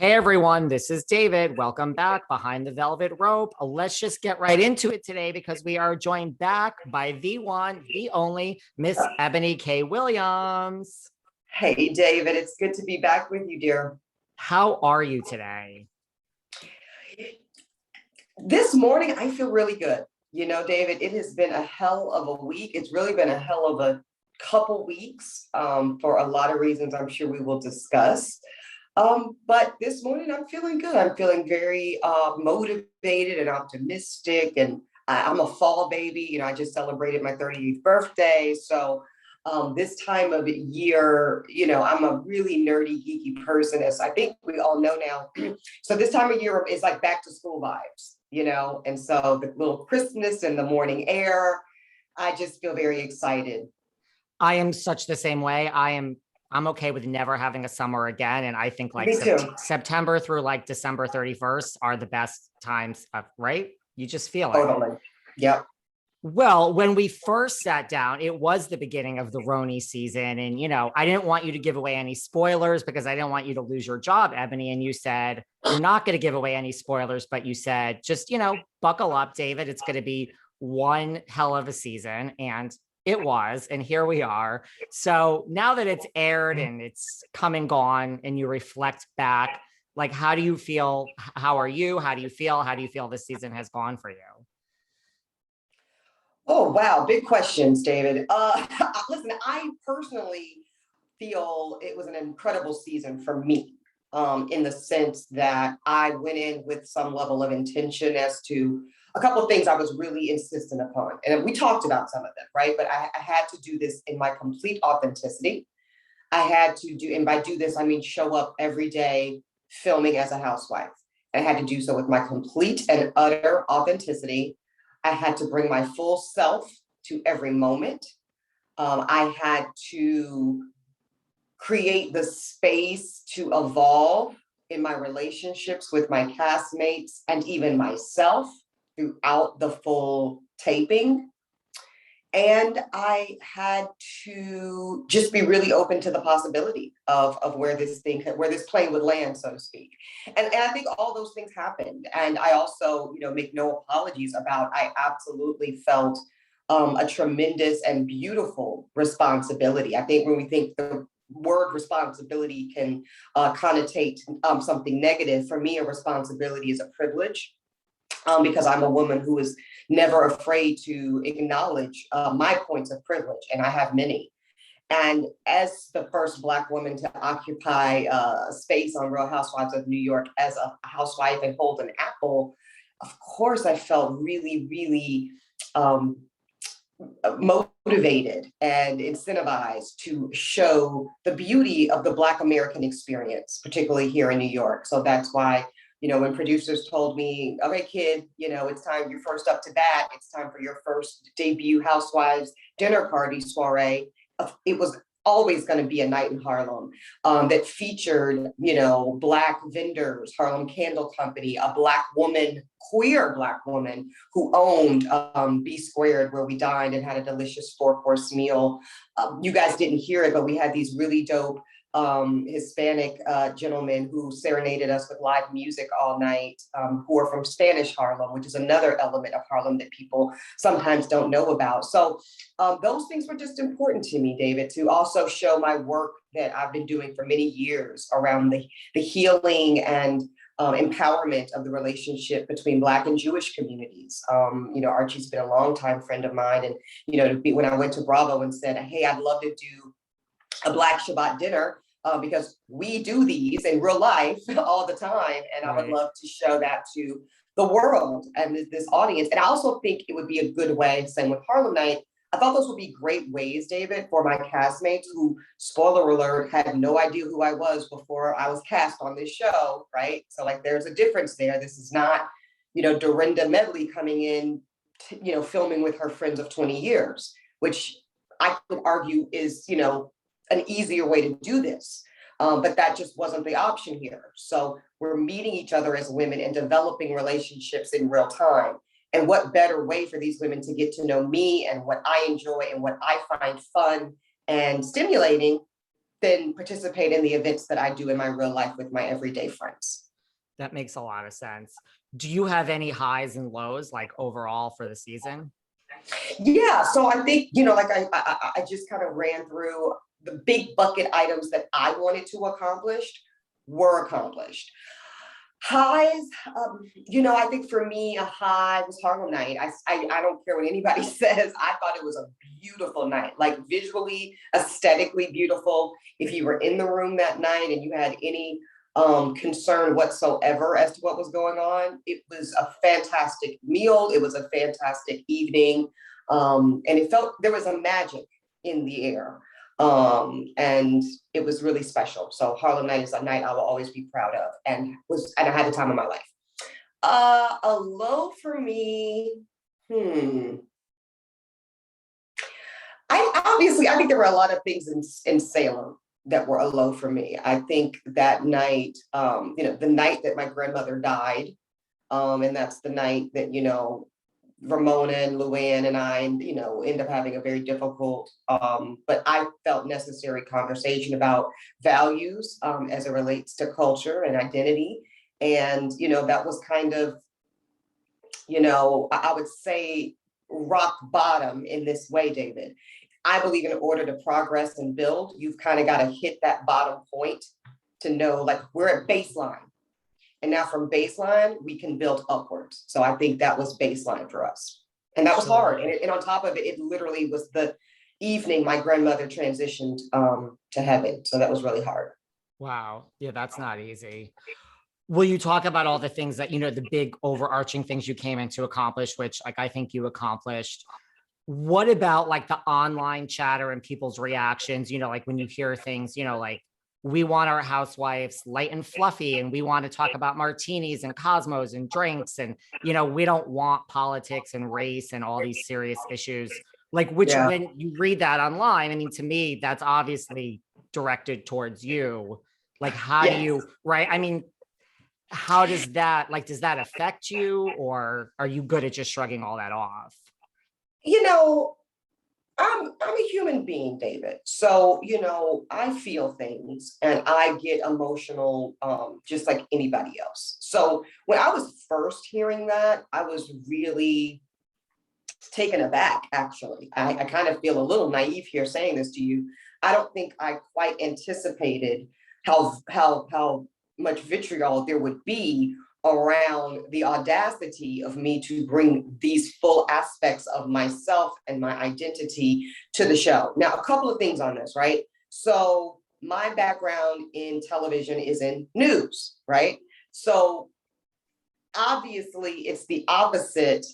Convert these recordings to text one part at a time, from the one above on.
Hey everyone, this is David. Welcome back behind the velvet rope. Let's just get right into it today because we are joined back by the one, the only Miss Eboni K. Willams. Hey, David, it's good to be back with you, dear. How are you today? This morning, I feel really good. You know, David, it has been a hell of a week. It's really been a hell of a couple weeks for a lot of reasons I'm sure we will discuss. But this morning, I'm feeling good. I'm feeling very motivated and optimistic. And I'm a fall baby. You know, I just celebrated my 38th birthday. So this time of year, you know, I'm a really nerdy, geeky person, as I think we all know now. So this time of year is like back to school vibes, you know, and so the little crispness in the morning air, I just feel very excited. I am such the same way. I'm okay with never having a summer again. And I think like Me too. September through like December 31st are the best times of, right? You just feel it. Totally. Yep. Well, when we first sat down, it was the beginning of the RHONY season. And, you know, I didn't want you to give away any spoilers because I didn't want you to lose your job, Eboni. And you said, you're not going to give away any spoilers, but you said, just, you know, buckle up, David. It's going to be one hell of a season. And it was. And here we are. So now that it's aired and it's come and gone and you reflect back, like, how do you feel? How are you? How do you feel? How do you feel this season has gone for you? Oh, wow. Big questions, David. Listen, I personally feel it was an incredible season for me, in the sense that I went in with some level of intention as to a couple of things I was really insistent upon. And we talked about some of them, right? But I had to do this in my complete authenticity. I had to do, and by do this, I mean show up every day filming as a housewife. I had to do so with my complete and utter authenticity. I had to bring my full self to every moment. I had to create the space to evolve in my relationships with my castmates and even myself throughout the full taping. And I had to just be really open to the possibility of where where this plane would land, so to speak. And I think all those things happened. And I also, you know, make no apologies about, I absolutely felt a tremendous and beautiful responsibility. I think when we think the word responsibility can connotate something negative, for me, a responsibility is a privilege, because I'm a woman who is never afraid to acknowledge my points of privilege, and I have many. And as the first Black woman to occupy space on Real Housewives of New York as a housewife and hold an apple, of course, I felt really, really um, motivated and incentivized to show the beauty of the Black American experience, particularly here in New York. So that's why, you know, when producers told me, okay, kid, you know, it's time, you're first up to bat, it's time for your first debut Housewives dinner party soiree, it was always going to be a night in Harlem that featured, you know, Black vendors, Harlem Candle Company, a Black woman, queer Black woman who owned B Squared, where we dined and had a delicious 4-course meal. You guys didn't hear it, but we had these really dope Hispanic gentlemen who serenaded us with live music all night, who are from Spanish Harlem, which is another element of Harlem that people sometimes don't know about. So those things were just important to me, David, to also show my work that I've been doing for many years around the healing and empowerment of the relationship between Black and Jewish communities. You know, Archie's been a longtime friend of mine, and you know, when I went to Bravo and said, "Hey, I'd love to do a Black Shabbat dinner," because we do these in real life all the time. And I would love to show that to the world and this audience. And I also think it would be a good way, same with Harlem Night. I thought those would be great ways, David, for my castmates who, spoiler alert, had no idea who I was before I was cast on this show, right? So like, there's a difference there. This is not, you know, Dorinda Medley coming in, you know, filming with her friends of 20 years, which I could argue is, you know, an easier way to do this. But that just wasn't the option here. So we're meeting each other as women and developing relationships in real time. And what better way for these women to get to know me and what I enjoy and what I find fun and stimulating than participate in the events that I do in my real life with my everyday friends. That makes a lot of sense. Do you have any highs and lows, like overall for the season? Yeah, so I think, like I just kind of ran through the big bucket items that I wanted to accomplish were accomplished. Highs, I think for me, a high was Harlem Night. I don't care what anybody says. I thought it was a beautiful night, like visually, aesthetically beautiful. If you were in the room that night and you had any concern whatsoever as to what was going on, it was a fantastic meal. It was a fantastic evening. And it felt there was a magic in the air. And it was really special. So Harlem Night is a night I will always be proud of, and I had the time of my life. A low for me, I think there were a lot of things in Salem that were a low for me. I think that night, the night that my grandmother died, and that's the night that, Ramona and Luann and I, end up having a very difficult, but I felt necessary conversation about values as it relates to culture and identity. And, that was kind of, I would say rock bottom in this way, David. I believe in order to progress and build, you've kind of got to hit that bottom point to know, like, we're at baseline. And now from baseline, we can build upwards. So I think that was baseline for us. And that was hard. And on top of it, it literally was the evening my grandmother transitioned to heaven. So that was really hard. Wow. Yeah, that's not easy. Will you talk about all the things that, the big overarching things you came in to accomplish, which like I think you accomplished? What about like the online chatter and people's reactions, like when you hear things, like, we want our housewives light and fluffy, and we want to talk about martinis and cosmos and drinks. And, we don't want politics and race and all these serious issues. Like, when you read that online, I mean, to me, that's obviously directed towards you. Like, how do you, right? I mean, how does that affect you, or are you good at just shrugging all that off? I'm a human being, David. So, I feel things and I get emotional, just like anybody else. So when I was first hearing that, I was really taken aback, actually. I kind of feel a little naive here saying this to you. I don't think I quite anticipated how much vitriol there would be around the audacity of me to bring these full aspects of myself and my identity to the show. Now, a couple of things on this, right? So my background in television is in news, right? So obviously it's the opposite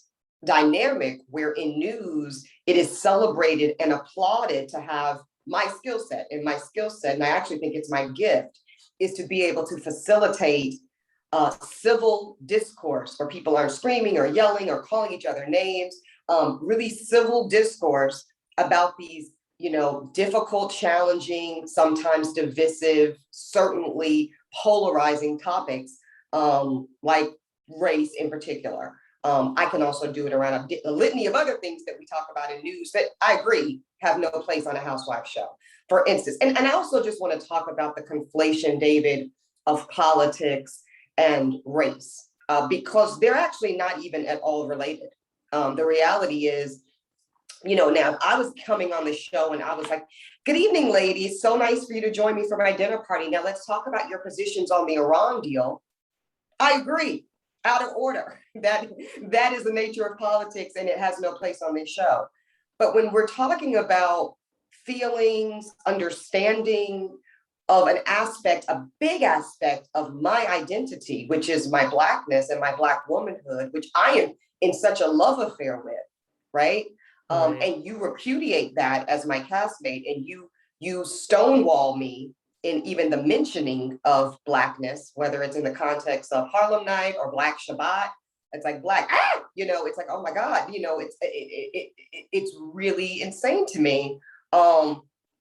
dynamic where in news, it is celebrated and applauded to have my skill set. And my skill set, and I actually think it's my gift, is to be able to facilitate civil discourse where people aren't screaming or yelling or calling each other names, really civil discourse about these, difficult, challenging, sometimes divisive, certainly polarizing topics, like race in particular. I can also do it around a litany of other things that we talk about in news that I agree have no place on a housewife show, for instance. And I also just want to talk about the conflation, David, of politics and race, because they're actually not even at all related. The reality is, now I was coming on the show and I was like, good evening, ladies. So nice for you to join me for my dinner party. Now let's talk about your positions on the Iran deal. I agree, out of order. That is the nature of politics and it has no place on this show. But when we're talking about feelings, understanding, of an aspect, a big aspect of my identity, which is my Blackness and my Black womanhood, which I am in such a love affair with, right? And you repudiate that as my castmate, and you stonewall me in even the mentioning of Blackness, whether it's in the context of Harlem Night or Black Shabbat. It's like Black, it's like, oh my God, it's really insane to me.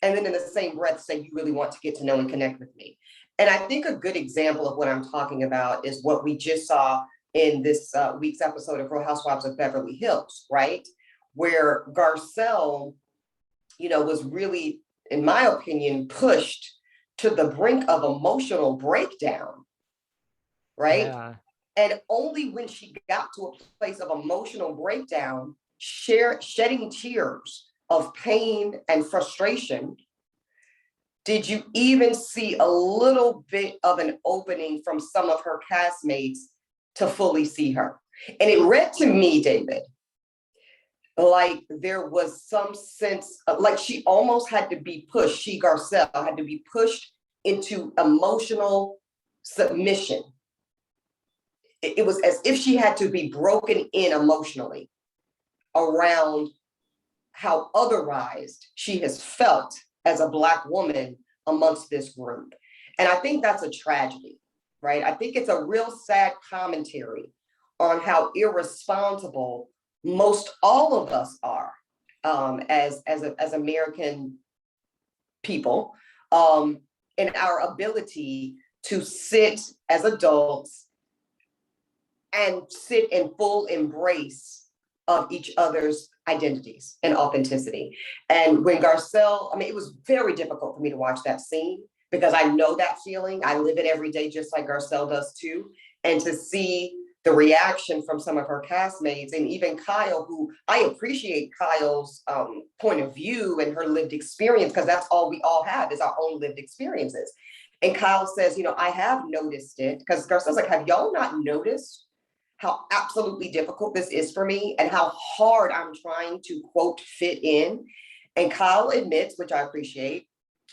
And then in the same breath say you really want to get to know and connect with me. And I think a good example of what I'm talking about is what we just saw in this week's episode of Real Housewives of Beverly Hills, right? Where Garcelle, was really, in my opinion, pushed to the brink of emotional breakdown, right? Yeah. And only when she got to a place of emotional breakdown, shedding tears of pain and frustration, did you even see a little bit of an opening from some of her castmates to fully see her. And it read to me, David, like there was some sense of, like she almost had to be pushed, Garcelle had to be pushed into emotional submission. It was as if she had to be broken in emotionally around how otherized she has felt as a Black woman amongst this group. And I think that's a tragedy, right? I think it's a real sad commentary on how irresponsible most all of us are as American people in our ability to sit as adults and sit in full embrace of each other's identities and authenticity. And when Garcelle, I mean, it was very difficult for me to watch that scene because I know that feeling. I live it every day, just like Garcelle does too. And to see the reaction from some of her castmates and even Kyle, who I appreciate Kyle's point of view and her lived experience, because that's all we all have is our own lived experiences. And Kyle says, you know, I have noticed it, because Garcelle's like, have y'all not noticed how absolutely difficult this is for me and how hard I'm trying to, quote, fit in? And Kyle admits, which I appreciate,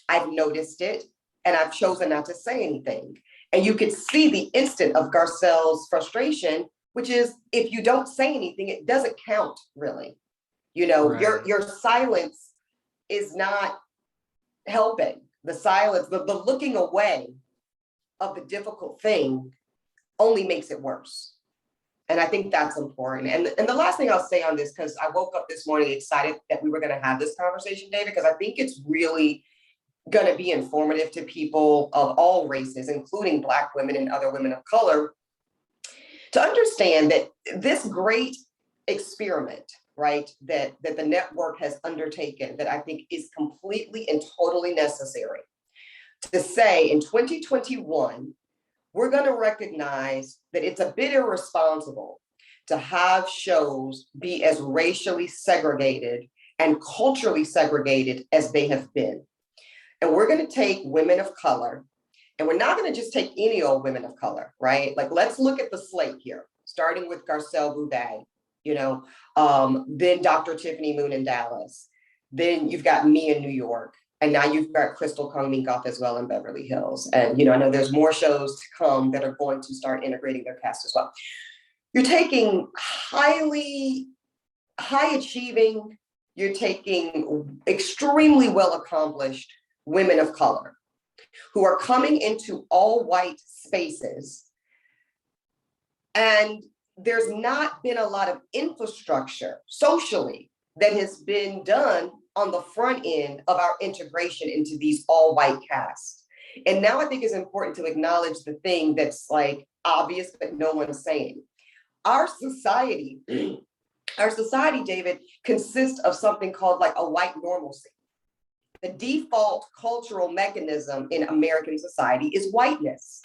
I've noticed it and I've chosen not to say anything. And you could see the instant of Garcelle's frustration, which is if you don't say anything, it doesn't count really. You know, Right. your silence is not helping. The silence, the looking away of the difficult thing only makes it worse. And I think that's important. And the last thing I'll say on this, because I woke up this morning excited that we were going to have this conversation, David, because I think it's really going to be informative to people of all races, including Black women and other women of color, to understand that this great experiment, right, that the network has undertaken, that I think is completely and totally necessary, to say in 2021, we're going to recognize that it's a bit irresponsible to have shows be as racially segregated and culturally segregated as they have been. And we're going to take women of color, and we're not going to just take any old women of color, right? Like, let's look at the slate here, starting with Garcelle Boudet, you know, then Dr. Tiffany Moon in Dallas, then you've got me in New York, and now you've got Crystal Kong Minkoff as well in Beverly Hills. And, you know, I know there's more shows to come that are going to start integrating their cast as well. You're taking high achieving, you're taking extremely well accomplished women of color who are coming into all white spaces. And there's not been a lot of infrastructure socially that has been done on the front end of our integration into these all white casts. And now I think it's important to acknowledge the thing that's like obvious, but no one's saying. Our society, David, consists of something called like a white normalcy. The default cultural mechanism in American society is whiteness.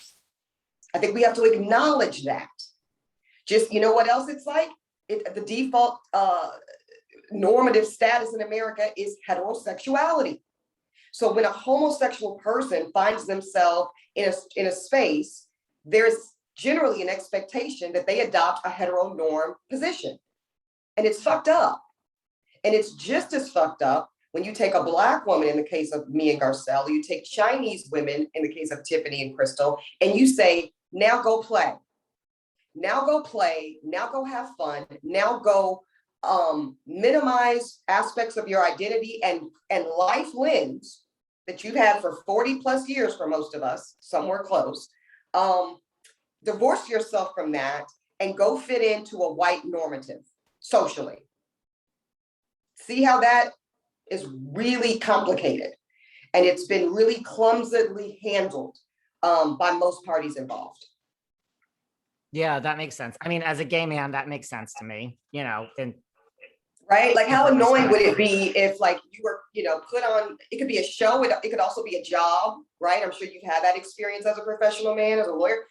I think we have to acknowledge that. Just, you know what else it's like? The default normative status in America is heterosexuality. So when a homosexual person finds themselves in a space, there's generally an expectation that they adopt a heteronorm position. And it's fucked up. And it's just as fucked up when you take a Black woman in the case of me and Garcelle, you take Chinese women in the case of Tiffany and Crystal, and you say, now go play. Now go play, now go have fun, now go minimize aspects of your identity and life lens that you've had for 40 plus years for most of us, somewhere close. Divorce yourself from that and go fit into a white normative socially. See how that is really complicated, and it's been really clumsily handled by most parties involved. Yeah, that makes sense. I mean, as a gay man, that makes sense to me, you know, and Right? Like how annoying would it Respect. be if like you were, put on, it could be a show, it could also be a job, right? I'm sure you've had that experience as a professional man, as a lawyer,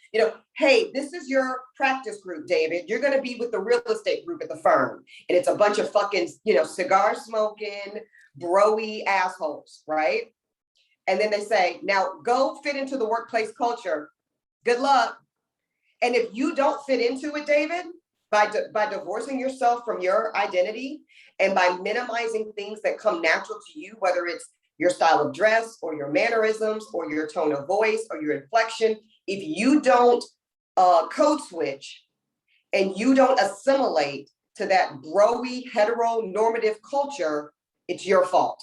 hey, this is your practice group, David. You're going to be with the real estate group at the firm. And it's a bunch of fucking, cigar smoking, bro-y assholes, right? And then they say, now go fit into the workplace culture. Good luck. And if you don't fit into it, David, by divorcing yourself from your identity and by minimizing things that come natural to you, whether it's your style of dress or your mannerisms or your tone of voice or your inflection, if you don't code switch and you don't assimilate to that bro-y heteronormative culture, it's your fault.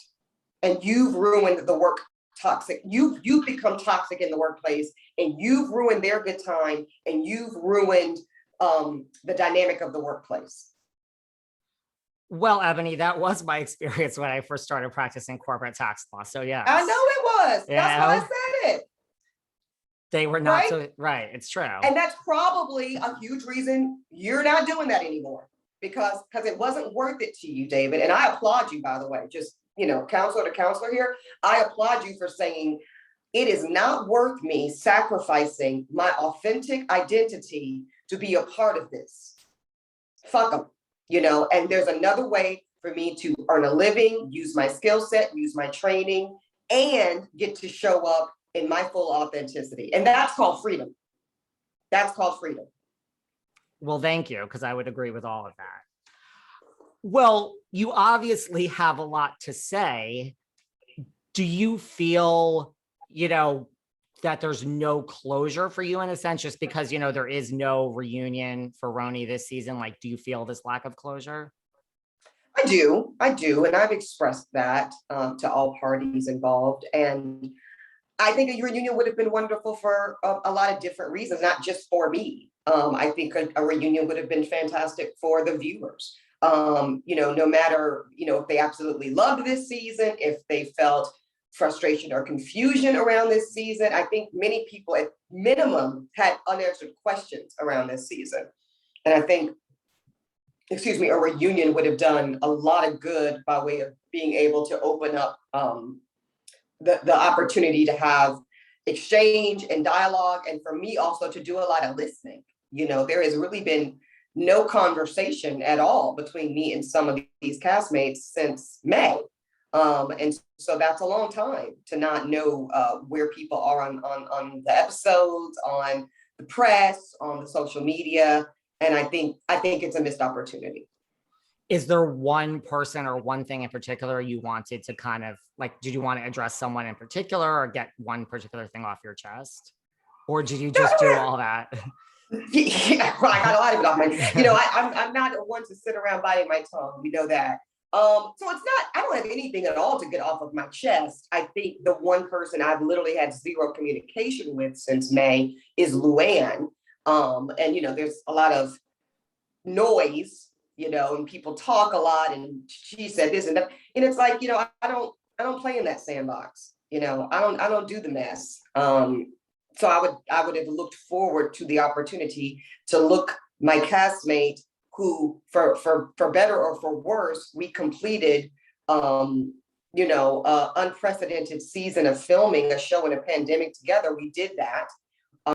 And you've ruined the work toxic. You've become toxic in the workplace, and you've ruined their good time, and you've ruined the dynamic of the workplace. Well, Ebony, that was my experience when I first started practicing corporate tax law. So yeah, I know it was. That's why I said it. They were not right? so right. It's true. And that's probably a huge reason you're not doing that anymore, because it wasn't worth it to you, David. And I applaud you, by the way, just, counselor to counselor here. I applaud you for saying it is not worth me sacrificing my authentic identity to be a part of this. Fuck them, and there's another way for me to earn a living, use my skill set, use my training, and get to show up in my full authenticity. And that's called freedom. That's called freedom. Well, thank you, because I would agree with all of that. Well, you obviously have a lot to say. Do you feel, that there's no closure for you in a sense, just because, there is no reunion for RHONY this season? Like, do you feel this lack of closure? I do. And I've expressed that to all parties involved. And I think a reunion would have been wonderful for a lot of different reasons, not just for me. I think a reunion would have been fantastic for the viewers. No matter, if they absolutely loved this season, if they felt frustration or confusion around this season. I think many people at minimum had unanswered questions around this season. And I think, a reunion would have done a lot of good by way of being able to open up the opportunity to have exchange and dialogue, and for me also to do a lot of listening. There has really been no conversation at all between me and some of these castmates since May. And so that's a long time to not know where people are on the episodes, on the press, on the social media. And I think it's a missed opportunity. Is there one person or one thing in particular you wanted to kind of like, did you want to address someone in particular or get one particular thing off your chest? Or did you just do all that? Yeah, well, I got a lot of it off my, I'm not one to sit around biting my tongue. We know that. So it's not, I don't have anything at all to get off of my chest. I think the one person I've literally had zero communication with since May is Luann. And, there's a lot of noise, and people talk a lot, and she said this and that. And it's like, I don't play in that sandbox. I don't do the mess. So I would have looked forward to the opportunity to look my castmate who, for better or for worse, we completed, unprecedented season of filming a show in a pandemic together. We did that.